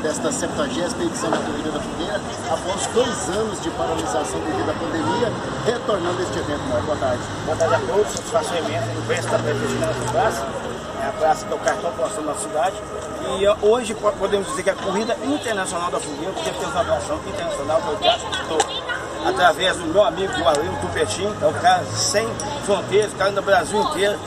desta 70ª edição da Corrida da Fogueira, após 2 anos de paralisação devido à pandemia, retornando este evento. Boa tarde. Boa tarde a todos, satisfação imensa, no preço da Prefeitura da praça, é a praça que é o cartão postal da cidade. E hoje podemos dizer que a Corrida Internacional da Fogueira, porque temos uma atração internacional que eu através do meu amigo Guarulho Tupetim, é o cara sem fronteiras, o cara do Brasil inteiro.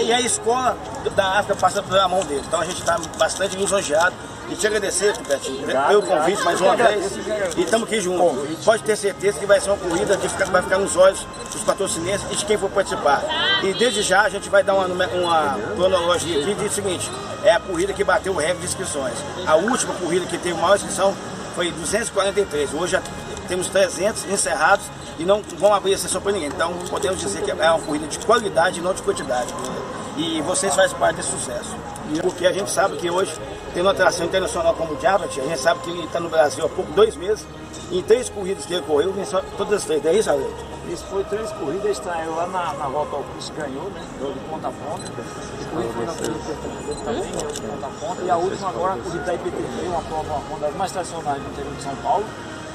E a escola da África passa pela mão dele. Então a gente está bastante lisonjeado. E te agradecer, Tupetim, pelo convite mais uma vez. E estamos aqui juntos. Pode ter certeza que vai ser uma corrida que vai ficar nos olhos dos patrocinenses e de quem for participar. E desde já a gente vai dar uma cronologia aqui e diz o seguinte: é a corrida que bateu o recorde de inscrições. A última corrida que teve maior inscrição foi 243. Hoje já temos 300 encerrados e não vão abrir a sessão para ninguém. Então podemos dizer que é uma corrida de qualidade e não de quantidade. E vocês fazem parte desse sucesso. Porque a gente sabe que hoje tem uma atração internacional como o Diabat, a gente sabe que ele está no Brasil há pouco, 2 meses, em 3 corridas que ele correu, venceu todas as 3. É isso, Ale? Isso foi 3 corridas, estreou lá na volta ao Cristo, ganhou, né? Deu de ponta a ponta. A corrida foi na corrida também, deu de ponta a ponta. E a última agora, a corrida da IPTV, uma das mais tradicionais do interior de São Paulo,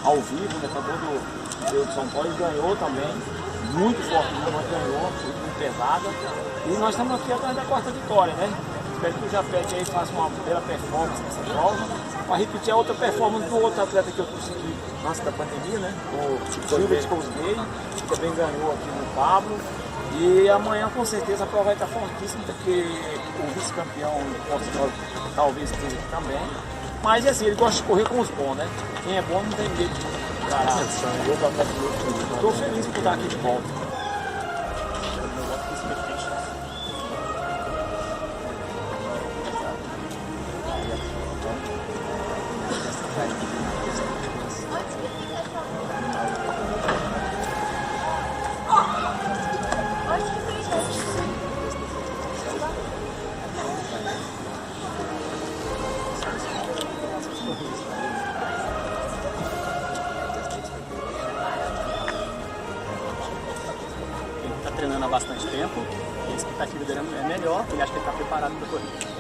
ao vivo, né? Acabou do interior de São Paulo, e ganhou também, muito forte, mas ganhou, muito pesada. E nós estamos aqui atrás da 4ª vitória, né? Espero que o Japete aí faça uma bela performance nessa prova, para repetir a outra performance do outro atleta que eu consegui antes da pandemia, né? O Gilbert Cosney, que também ganhou aqui no Pablo. E amanhã com certeza a prova vai estar fortíssima, porque o vice-campeão Portugal talvez esteja aqui também. Mas assim, ele gosta de correr com os bons, né? Quem é bom não tem medo de encarar. Estou feliz por estar aqui de volta. Ele está treinando há bastante tempo, e a expectativa dele é melhor, ele acha que ele está preparado para a corrida.